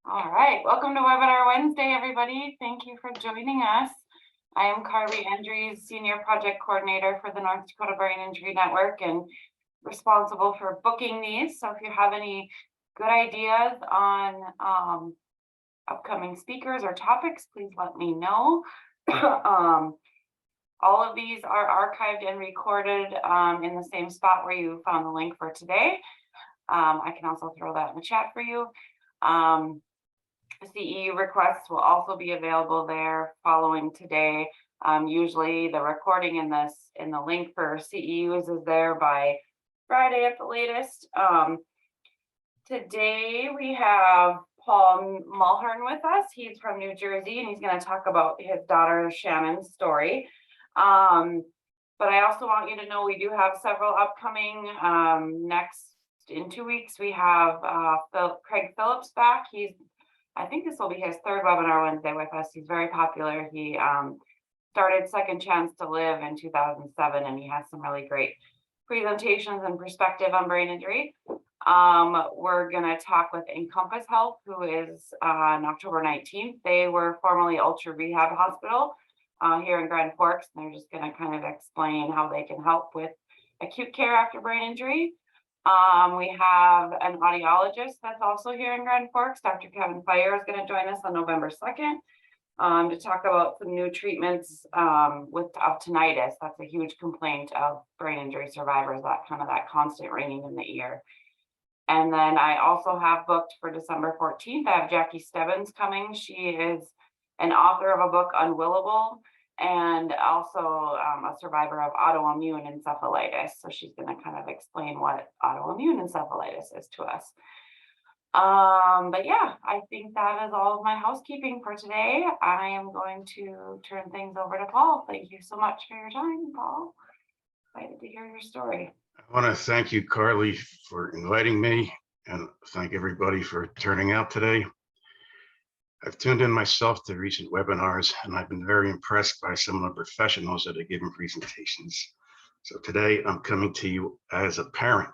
All right, welcome to Webinar Wednesday, everybody. Thank you for joining us. I am Carly Andrews, Senior Project Coordinator for the North Dakota Brain Injury Network and responsible for booking these. So if you have any good ideas on upcoming speakers or topics, please let me know. All of these are archived and recorded in the same spot where you found the link for today. I can also throw that in the chat for you. CEU requests will also be available there following today. Usually the recording in the link for CEUs is there by Friday at the latest. Today we have Paul Mulhern with us. He's from New Jersey and he's going to talk about his daughter Shannon's story. But I also want you to know we do have several upcoming. Next in 2 weeks we have Craig Phillips back. I think this will be his third webinar Wednesday with us. He's very popular. He started Second Chance to Live in 2007, and he has some really great presentations and perspective on brain injury. We're going to talk with Encompass Health, who is on October 19th. They were formerly Ultra Rehab Hospital here in Grand Forks, and they're just going to kind of explain how they can help with acute care after brain injury. We have an audiologist that's also here in Grand Forks. Dr. Kevin Fire is going to join us on November 2nd to talk about some new treatments of tinnitus. That's a huge complaint of brain injury survivors, that constant ringing in the ear. And then I also have booked for December 14th, I have Jackie Stebbins coming. She is an author of a book, Unwillable, and also a survivor of autoimmune encephalitis. So she's going to kind of explain what autoimmune encephalitis is to us. But yeah, I think that is all of my housekeeping for today. I am going to turn things over to Paul. Thank you so much for your time, Paul. Excited to hear your story. I want to thank you, Carly, for inviting me, and thank everybody for turning out today. I've tuned in myself to recent webinars, and I've been very impressed by some of the professionals that have given presentations. So today I'm coming to you as a parent.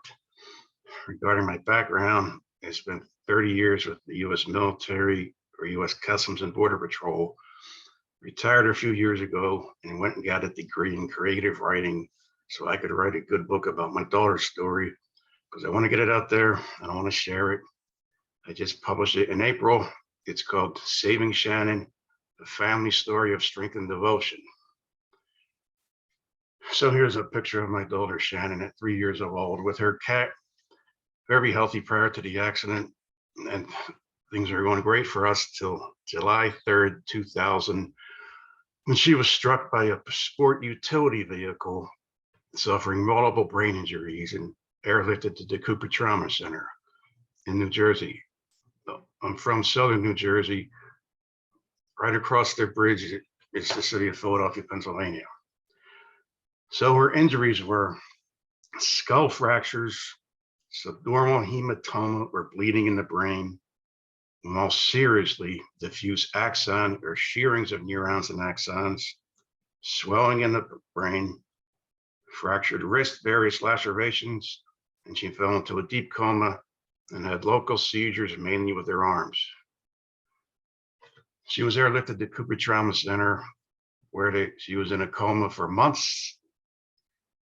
Regarding my background, I spent 30 years with the U.S. military or U.S. Customs and Border Patrol, retired a few years ago, and went and got a degree in creative writing so I could write a good book about my daughter's story, because I want to get it out there and I want to share it. I just published it in April. It's called Saving Shannon, a family story of strength and devotion. So here's a picture of my daughter Shannon at 3 years old with her cat, very healthy prior to the accident. And things are going great for us till July 3rd, 2000, when she was struck by a sport utility vehicle, suffering multiple brain injuries and airlifted to the Cooper Trauma Center in New Jersey. I'm from Southern New Jersey. Right across the bridge is the city of Philadelphia, Pennsylvania. So her injuries were skull fractures, subdural hematoma or bleeding in the brain, more seriously diffuse axon or shearings of neurons and axons, swelling in the brain, fractured wrist, various lacerations, and she fell into a deep coma and had local seizures, mainly with her arms. She was airlifted to Cooper Trauma Center, where she was in a coma for months,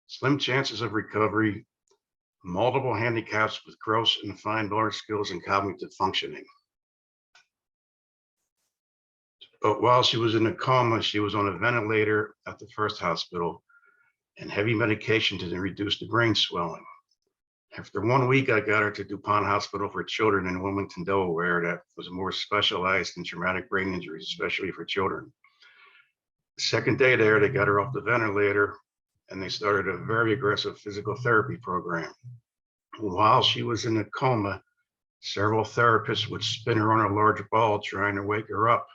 slim chances of recovery, multiple handicaps with gross and fine motor skills and cognitive functioning. But while she was in a coma, she was on a ventilator at the first hospital and heavy medication to reduce the brain swelling. After 1 week, I got her to DuPont Hospital for Children in Wilmington, Delaware, that was more specialized in traumatic brain injuries, especially for children. The second day there, they got her off the ventilator and they started a very aggressive physical therapy program. While she was in a coma, several therapists would spin her on a large ball trying to wake her up.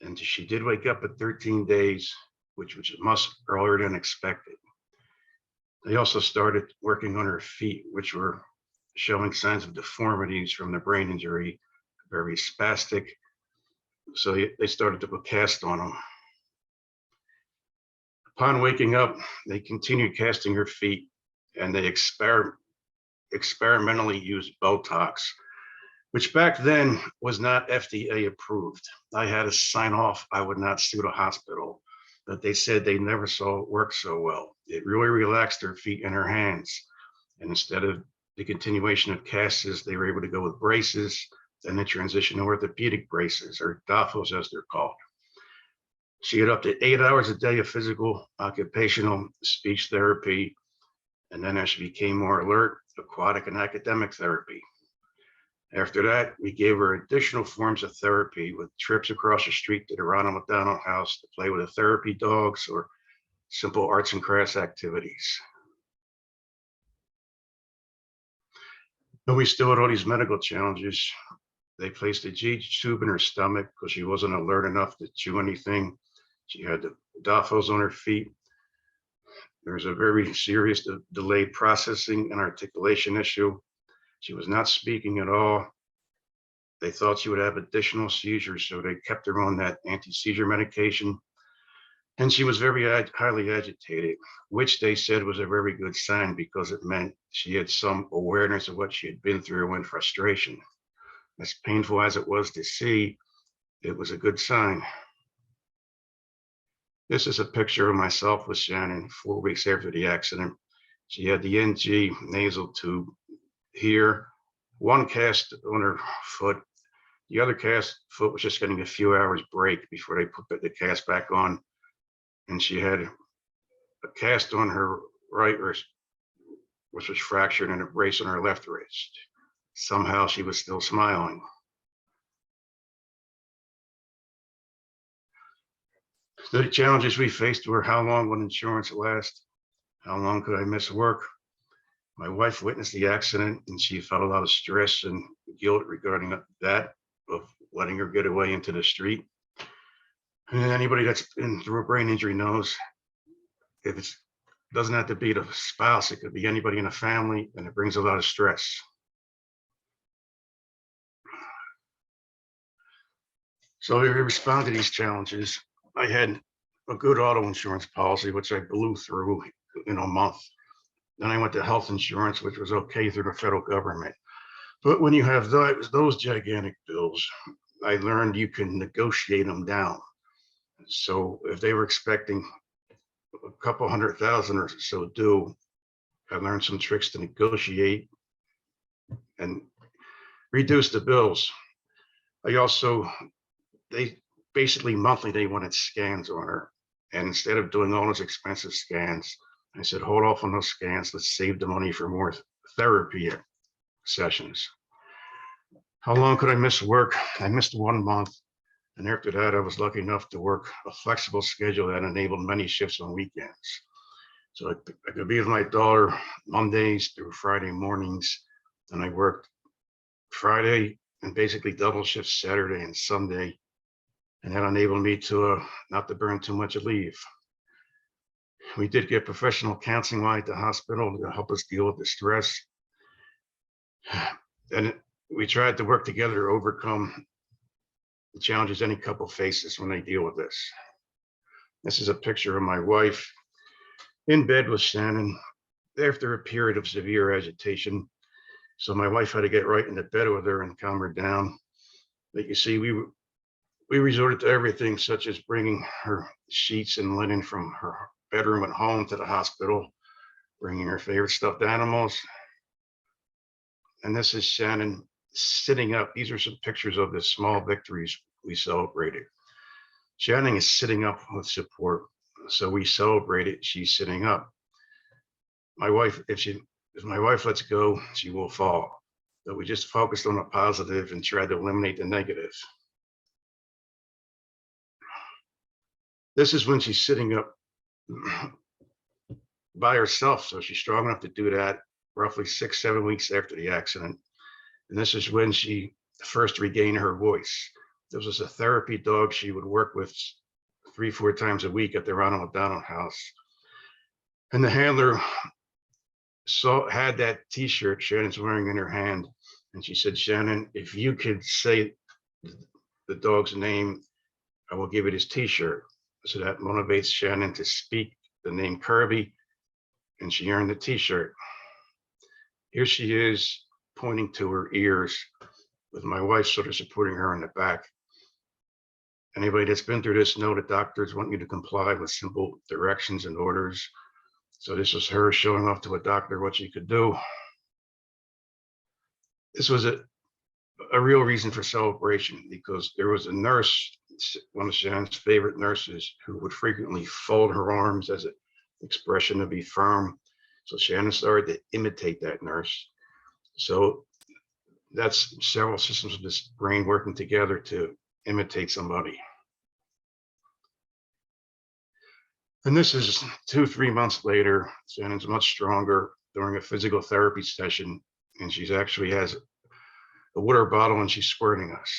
And she did wake up at 13 days, which was much earlier than expected. They also started working on her feet, which were showing signs of deformities from the brain injury, very spastic. So they started to put cast on them. Upon waking up, they continued casting her feet, and they experimentally used Botox which back then was not FDA approved. I had to sign off. I would not sue the hospital, but they said they never saw it work so well. It really relaxed her feet and her hands. And instead of the continuation of casts, they were able to go with braces, then they transitioned to orthopedic braces, or DAFOs as they're called. She had up to 8 hours a day of physical, occupational, speech therapy, and then as she became more alert, aquatic and academic therapy. After that, we gave her additional forms of therapy with trips across the street to the Ronald McDonald House to play with the therapy dogs or simple arts and crafts activities. But we still had all these medical challenges. They placed a G tube in her stomach because she wasn't alert enough to chew anything. She had the DAFOs on her feet. There was a very serious delayed processing and articulation issue. She was not speaking at all. They thought she would have additional seizures, so they kept her on that anti-seizure medication. And she was very highly agitated, which they said was a very good sign because it meant she had some awareness of what she had been through and frustration. As painful as it was to see, it was a good sign. This is a picture of myself with Shannon 4 weeks after the accident. She had the NG nasal tube here, one cast on her foot. The other cast foot was just getting a few hours break before they put the cast back on. And she had a cast on her right wrist, which was fractured, and a brace on her left wrist. Somehow she was still smiling. The challenges we faced were how long would insurance last? How long could I miss work? My wife witnessed the accident and she felt a lot of stress and guilt regarding that, of letting her get away into the street. And anybody that's been through a brain injury knows if it doesn't have to be the spouse, it could be anybody in a family, and it brings a lot of stress. So to respond to these challenges, I had a good auto insurance policy, which I blew through in a month. Then I went to health insurance, which was okay through the federal government. But when you have those gigantic bills, I learned you can negotiate them down. So if they were expecting a couple 100,000 or so due, I learned some tricks to negotiate and reduce the bills. I also, they basically monthly, they wanted scans on her. And instead of doing all those expensive scans, I said, hold off on those scans. Let's save the money for more therapy sessions. How long could I miss work? I missed 1 month. And after that, I was lucky enough to work a flexible schedule that enabled many shifts on weekends. So I could be with my daughter Mondays through Friday mornings. And I worked Friday and basically double shifts Saturday and Sunday. And that enabled me to not to burn too much leave. We did get professional counseling while at the hospital to help us deal with the stress. And we tried to work together to overcome the challenges any couple faces when they deal with this. This is a picture of my wife in bed with Shannon after a period of severe agitation. So my wife had to get right into bed with her and calm her down. But you see, we resorted to everything, such as bringing her sheets and linen from her bedroom at home to the hospital, bringing her favorite stuffed animals. And this is Shannon sitting up. These are some pictures of the small victories we celebrated. Shannon is sitting up with support. So we celebrated, she's sitting up. My wife, if my wife lets go, she will fall. But we just focused on the positive and tried to eliminate the negative. This is when she's sitting up by herself. So she's strong enough to do that roughly 6-7 weeks after the accident. And this is when she first regained her voice. This was a therapy dog she would work with 3-4 times a week at the Ronald McDonald House. And the handler had that t-shirt Shannon's wearing in her hand. And she said, Shannon, if you could say the dog's name, I will give it his t-shirt. So that motivates Shannon to speak the name Kirby, and she earned the t-shirt. Here she is pointing to her ears. with my wife sort of supporting her in the back. Anybody that's been through this know that doctors want you to comply with simple directions and orders. So this was her showing off to a doctor what she could do. This was a real reason for celebration because there was a nurse, one of Shannon's favorite nurses, who would frequently fold her arms as an expression to be firm. So Shannon started to imitate that nurse. So that's several systems of this brain working together to imitate somebody. And this is 2-3 months later. Shannon's much stronger during a physical therapy session, and she's actually has a water bottle and she's squirting us.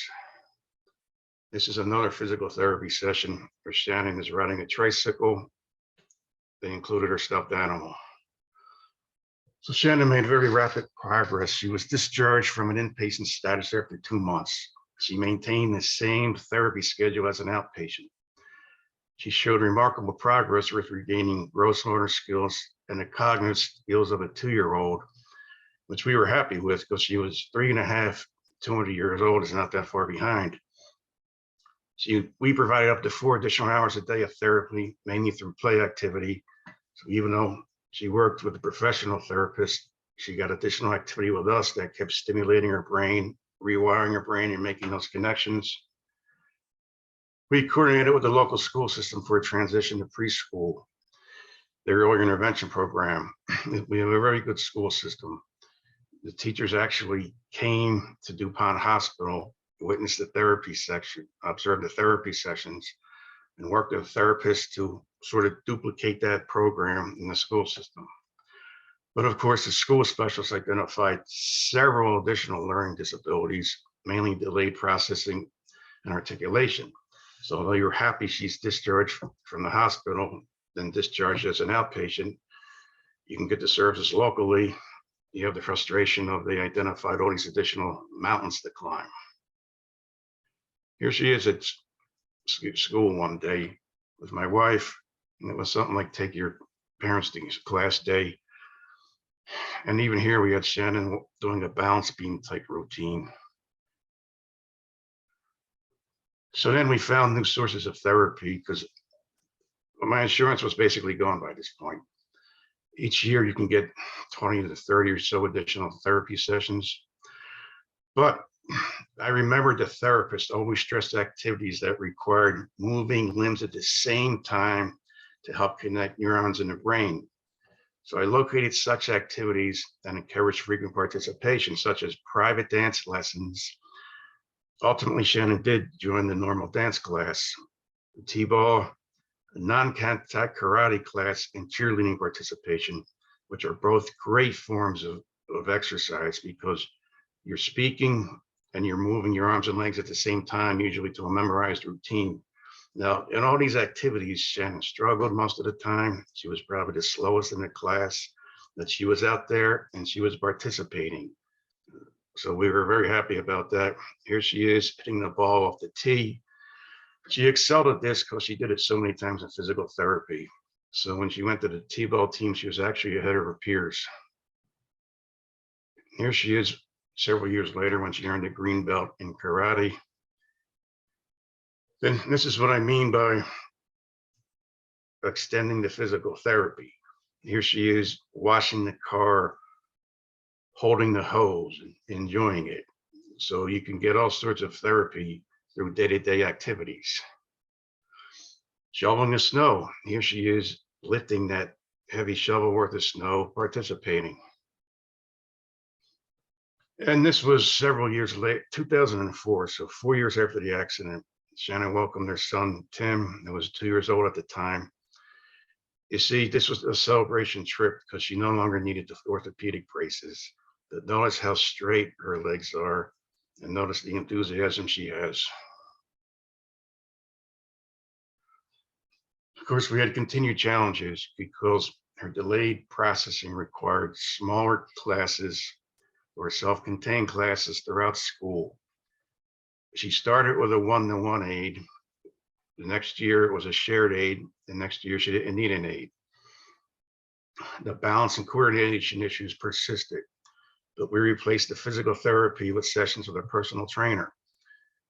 This is another physical therapy session where Shannon is riding a tricycle. They included her stuffed animal. So Shannon made very rapid progress. She was discharged from an inpatient status after 2 months. She maintained the same therapy schedule as an outpatient. She showed remarkable progress with regaining gross motor skills and the cognitive skills of a 2-year-old, which we were happy with because she was 3.5, 200 years old, is not that far behind. We provided up to 4 additional hours a day of therapy, mainly through play activity. So even though she worked with a professional therapist, she got additional activity with us that kept stimulating her brain, rewiring her brain, and making those connections. We coordinated with the local school system for a transition to preschool, the early intervention program. We have a very good school system. The teachers actually came to DuPont Hospital, witnessed the therapy section, observed the therapy sessions, and worked with therapists to sort of duplicate that program in the school system. But of course, the school specialists identified several additional learning disabilities, mainly delayed processing and articulation. So although you're happy she's discharged from the hospital, then discharged as an outpatient, you can get the services locally. You have the frustration of they identified all these additional mountains to climb. Here she is at school one day with my wife, and it was something like take your parents to class day. And even here we had Shannon doing a balance beam type routine. So then we found new sources of therapy because my insurance was basically gone by this point. Each year you can get 20 to 30 or so additional therapy sessions. But I remember the therapist always stressed activities that required moving limbs at the same time to help connect neurons in the brain. So I located such activities and encouraged frequent participation, such as private dance lessons. Ultimately, Shannon did join the normal dance class, the T-ball, non-contact karate class, and cheerleading participation, which are both great forms of exercise because you're speaking and you're moving your arms and legs at the same time, usually to a memorized routine. Now, in all these activities, Shannon struggled most of the time. She was probably the slowest in the class, but she was out there and she was participating. So we were very happy about that. Here she is hitting the ball off the tee. She excelled at this because she did it so many times in physical therapy. So when she went to the T-ball team, she was actually ahead of her peers. Here she is several years later when she earned a green belt in karate. Then this is what I mean by extending the physical therapy. Here she is washing the car, holding the hose, and enjoying it. So you can get all sorts of therapy through day-to-day activities. Shoveling the snow. Here she is lifting that heavy shovel worth of snow, participating. And this was several years late, 2004, so 4 years after the accident. Shannon welcomed her son, Tim, who was 2 years old at the time. You see, this was a celebration trip because she no longer needed the orthopedic braces. But notice how straight her legs are and notice the enthusiasm she has. Of course, we had continued challenges because her delayed processing required smaller classes or self-contained classes throughout school. She started with a 1-to-1 aid. The next year it was a shared aid. The next year she didn't need an aid. The balance and coordination issues persisted. but we replaced the physical therapy with sessions with a personal trainer.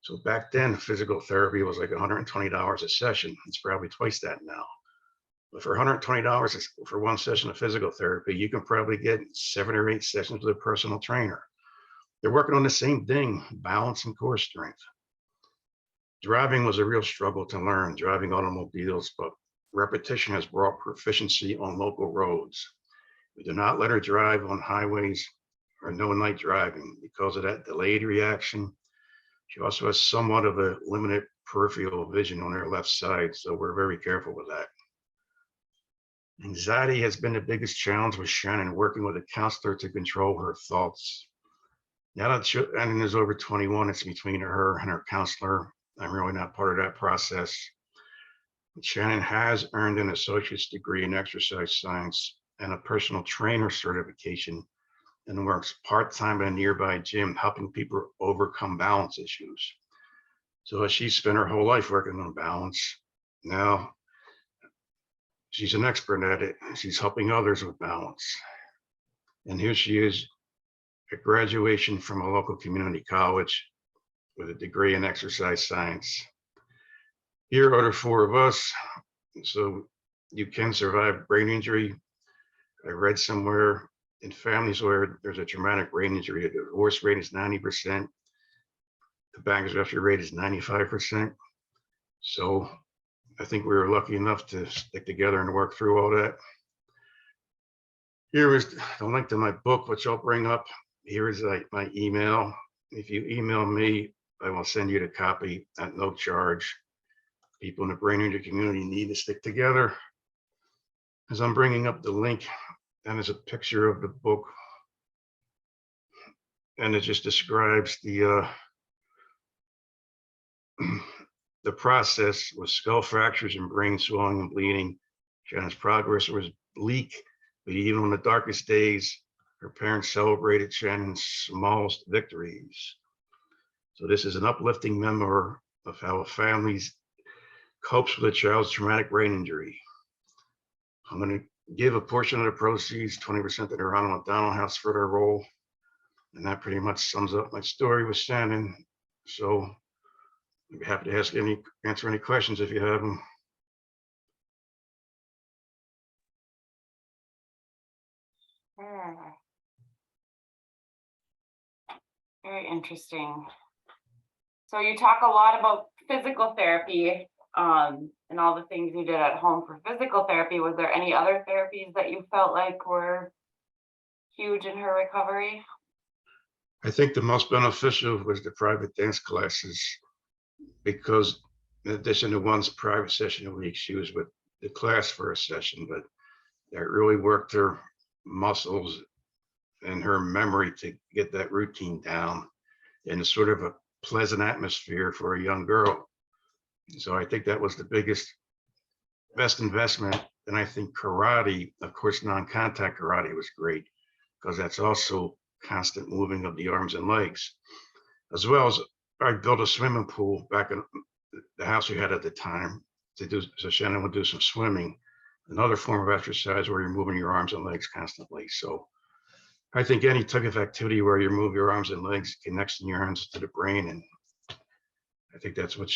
So back then, physical therapy was like $120 a session. It's probably twice that now. But for $120 for one session of physical therapy, you can probably get 7 or 8 sessions with a personal trainer. They're working on the same thing, balance and core strength. Driving was a real struggle to learn, driving automobiles, but repetition has brought proficiency on local roads. We do not let her drive on highways or no night driving because of that delayed reaction. She also has somewhat of a limited peripheral vision on her left side, so we're very careful with that. Anxiety has been the biggest challenge with Shannon, working with a counselor to control her thoughts. Now that Shannon is over 21, it's between her and her counselor. I'm really not part of that process. But Shannon has earned an associate's degree in exercise science and a personal trainer certification, and works part-time at a nearby gym, helping people overcome balance issues. So she spent her whole life working on balance. Now she's an expert at it. She's helping others with balance. And here she is at graduation from a local community college with a degree in exercise science. Here are the 4 of us. So you can survive brain injury. I read somewhere in families where there's a traumatic brain injury, the divorce rate is 90%. The bankruptcy rate is 95%. So I think we were lucky enough to stick together and work through all that. Here is the link to my book, which I'll bring up. Here is my email. If you email me, I will send you the copy at no charge. People in the brain injury community need to stick together. As I'm bringing up the link, and there's a picture of the book, and it just describes the the process with skull fractures and brain swelling and bleeding. Shannon's progress was bleak, but even on the darkest days, her parents celebrated Shannon's smallest victories. So this is an uplifting memoir of how a family copes with a child's traumatic brain injury. I'm going to give a portion of the proceeds, 20% to the Ronald McDonald House for their role. And that pretty much sums up my story with Shannon. So I'd be happy to answer any questions if you have them. Very interesting. So you talk a lot about physical therapy, and all the things you did at home for physical therapy. Was there any other therapies that you felt like were huge in her recovery? I think the most beneficial was the private dance classes, because in addition to one private session a week, she was with the class for a session, but that really worked her muscles and her memory to get that routine down in a sort of a pleasant atmosphere for a young girl. So I think that was the best investment. And I think karate, of course, non-contact karate was great, because that's also constant moving of the arms and legs, as well as I built a swimming pool back in the house we had at the time so Shannon would do some swimming, another form of exercise where you're moving your arms and legs constantly. So I think any type of activity where you move your arms and legs connects the neurons to the brain, and I think that's what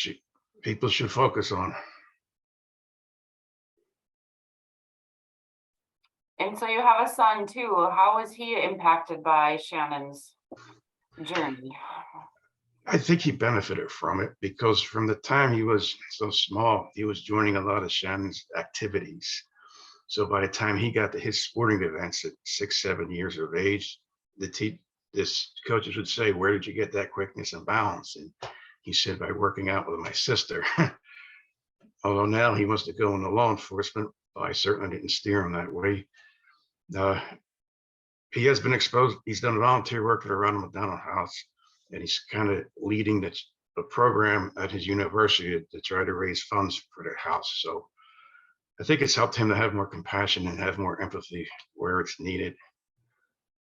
people should focus on. And so you have a son too. How was he impacted by Shannon's journey? I think he benefited from it, because from the time he was so small, he was joining a lot of Shannon's activities. So by the time he got to his sporting events at 6, 7 years of age, this coaches would say, "Where did you get that quickness and balance?" And he said, "By working out with my sister." Although now he wants to go into law enforcement, I certainly didn't steer him that way. He has been exposed. He's done volunteer work at the Ronald McDonald House, and he's kind of leading the program at his university to try to raise funds for their house. So I think it's helped him to have more compassion and have more empathy where it's needed.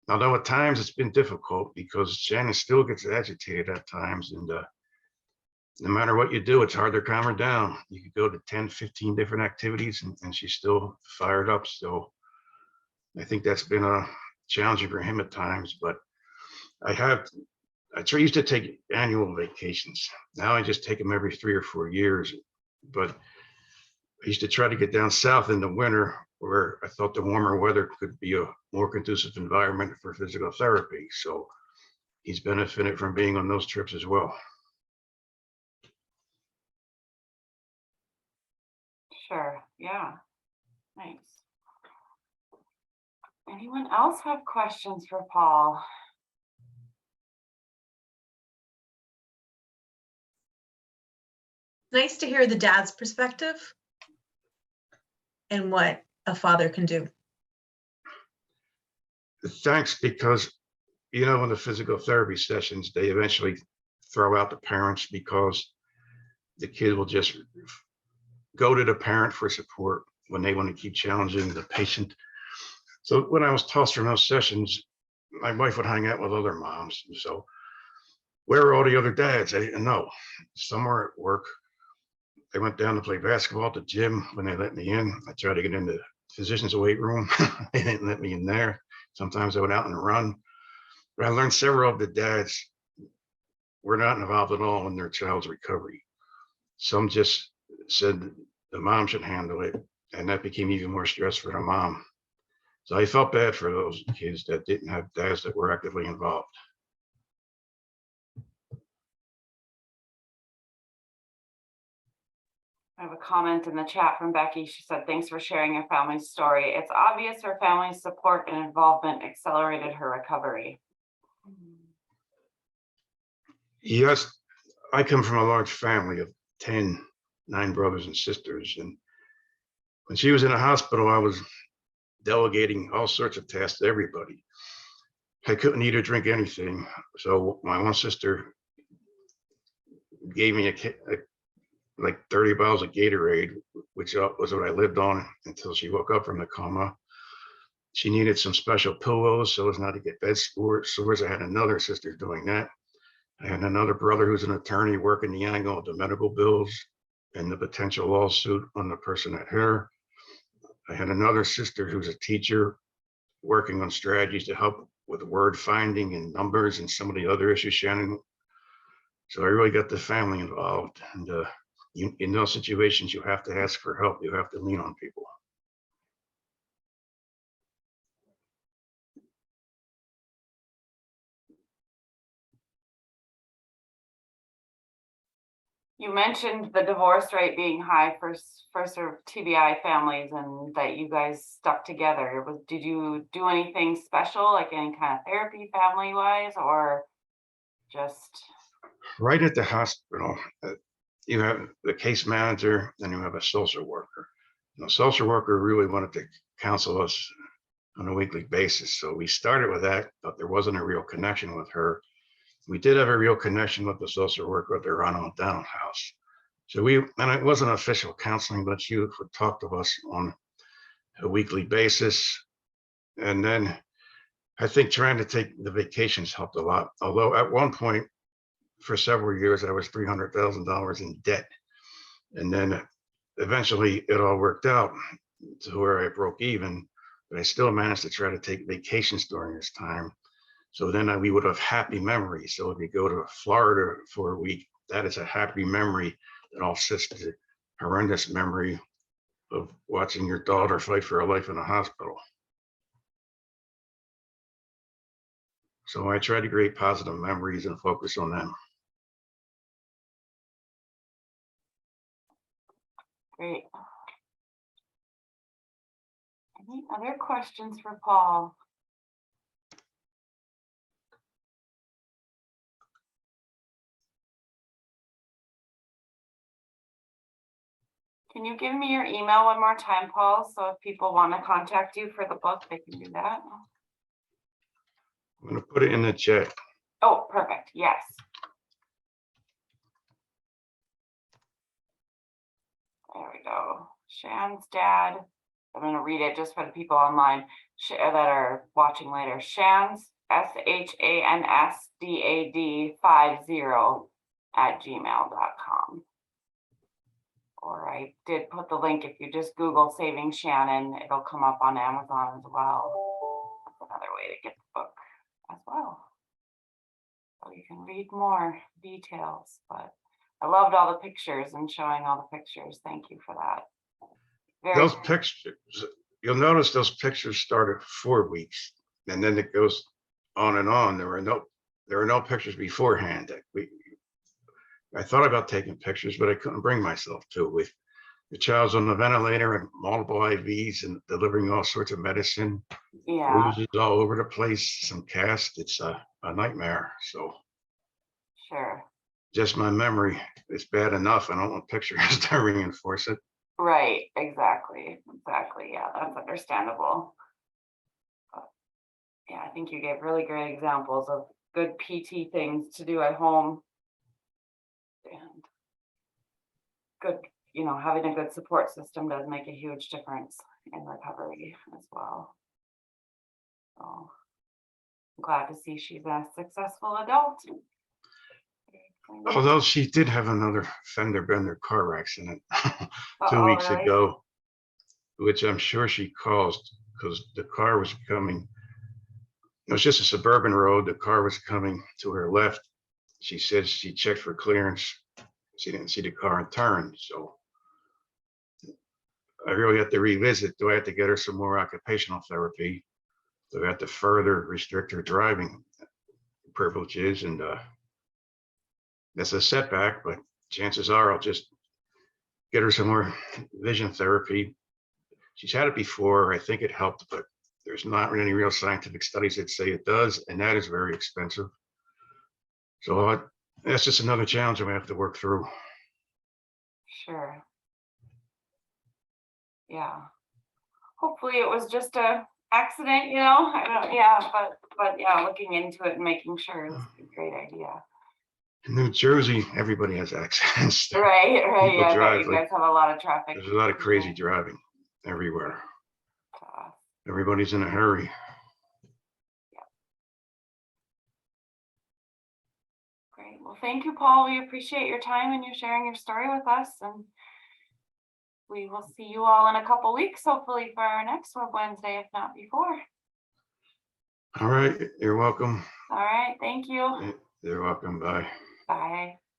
Although at times it's been difficult, because Shannon still gets agitated at times, and no matter what you do, it's hard to calm her down. You could go to 10, 15 different activities and she's still fired up. So I think that's been challenging for him at times, but used to take annual vacations. Now I just take them every 3 or 4 years. But I used to try to get down south in the winter where I thought the warmer weather could be a more conducive environment for physical therapy. So he's benefited from being on those trips as well. Sure, yeah, thanks. Anyone else have questions for Paul? Nice to hear the dad's perspective and what a father can do. Thanks, because in the physical therapy sessions, they eventually throw out the parents because the kid will just go to the parent for support when they want to keep challenging the patient. So when I was tossed from those sessions, my wife would hang out with other moms. So where are all the other dads? I didn't know. Some were at work. They went down to play basketball at the gym when they let me in. I tried to get into the physician's weight room. They didn't let me in there. Sometimes I went out and run. But I learned several of the dads were not involved at all in their child's recovery. Some just said the mom should handle it, and that became even more stress for the mom. So I felt bad for those kids that didn't have dads that were actively involved. I have a comment in the chat from Becky. She said, thanks for sharing your family's story. It's obvious her family's support and involvement accelerated her recovery. Yes, I come from a large family of 9 brothers and sisters. And when she was in the hospital, I was delegating all sorts of tasks to everybody. I couldn't eat or drink anything. So my one sister gave me like 30 bottles of Gatorade, which was what I lived on until she woke up from the coma. She needed some special pillows so as not to get bed sores. I had another sister doing that. I had another brother who's an attorney working the angle of the medical bills and the potential lawsuit on the person that hit her. I had another sister who's a teacher working on strategies to help with word finding and numbers and some of the other issues, Shannon. So I really got the family involved. And in those situations, you have to ask for help. You have to lean on people. You mentioned the divorce rate being high for sort of TBI families and that you guys stuck together. Did you do anything special, like any kind of therapy family wise, or just? Right at the hospital, you have the case manager and you have a social worker. And the social worker really wanted to counsel us on a weekly basis. So we started with that, but there wasn't a real connection with her. We did have a real connection with the social worker at the Ronald Down House. So and it wasn't official counseling, but she would talk to us on a weekly basis. And then I think trying to take the vacations helped a lot. Although at one point for several years, I was $300,000 in debt. And then eventually it all worked out to where I broke even, but I still managed to try to take vacations during this time. So then we would have happy memories. So if you go to Florida for a week, that is a happy memory that offsets the horrendous memory of watching your daughter fight for her life in a hospital. So I try to create positive memories and focus on them. Great. Any other questions for Paul? Can you give me your email one more time, Paul? So if people want to contact you for the book, they can do that. I'm going to put it in the chat. Oh, perfect. Yes. There we go. Shan's dad. I'm going to read it just for the people online that are watching later. Shan's SHANSDAD50 or I did put the link. If you just Google Saving Shannon, it'll come up on Amazon as well. That's another way to get the book as well. read more details, but I loved all the pictures and showing all the pictures. Thank you for that. Very Those good. pictures, you'll notice those pictures start at 4 weeks and then it goes on and on. There were no pictures beforehand. I thought about taking pictures, but I couldn't bring myself to. With the child's on the ventilator and multiple IVs and delivering all sorts of medicine, Yeah, bruises all over the place, some cast. It's a nightmare. So sure. just my memory is bad enough. I don't want pictures to reinforce it. Right, exactly. Yeah, that's understandable. Yeah, I think you gave really great examples of good PT things to do at home. And good, having a good support system does make a huge difference in recovery as well. So I'm glad to see she's a successful adult. Although she did have another fender bender car accident 2 Uh-oh, weeks really? ago, which I'm sure she caused because the car was coming. It was just a suburban road. The car was coming to her left. She said she checked for clearance. She didn't see the car and turned. So I really have to revisit. Do I have to get her some more occupational therapy? Do I have to further restrict her driving privileges? And that's a setback, but chances are I'll just get her some more vision therapy. She's had it before. I think it helped, but there's not any real scientific studies that say it does, and that is very expensive. So that's just another challenge I have to work through. Sure. Yeah. Hopefully it was just a accident, I don't, yeah, but yeah, looking into it and making sure is a great idea. In New Jersey, everybody has accidents. Right, People yeah, I bet drive you like guys have a lot of traffic. there's a lot of crazy driving everywhere. Uh, Everybody's in a hurry. Great. Well, thank you, Paul. We appreciate your time and you sharing your story with us. And we will see you all in a couple weeks, hopefully for our next Wednesday, if not before. All right, you're welcome. All right. Thank you. You're welcome. Bye. Bye.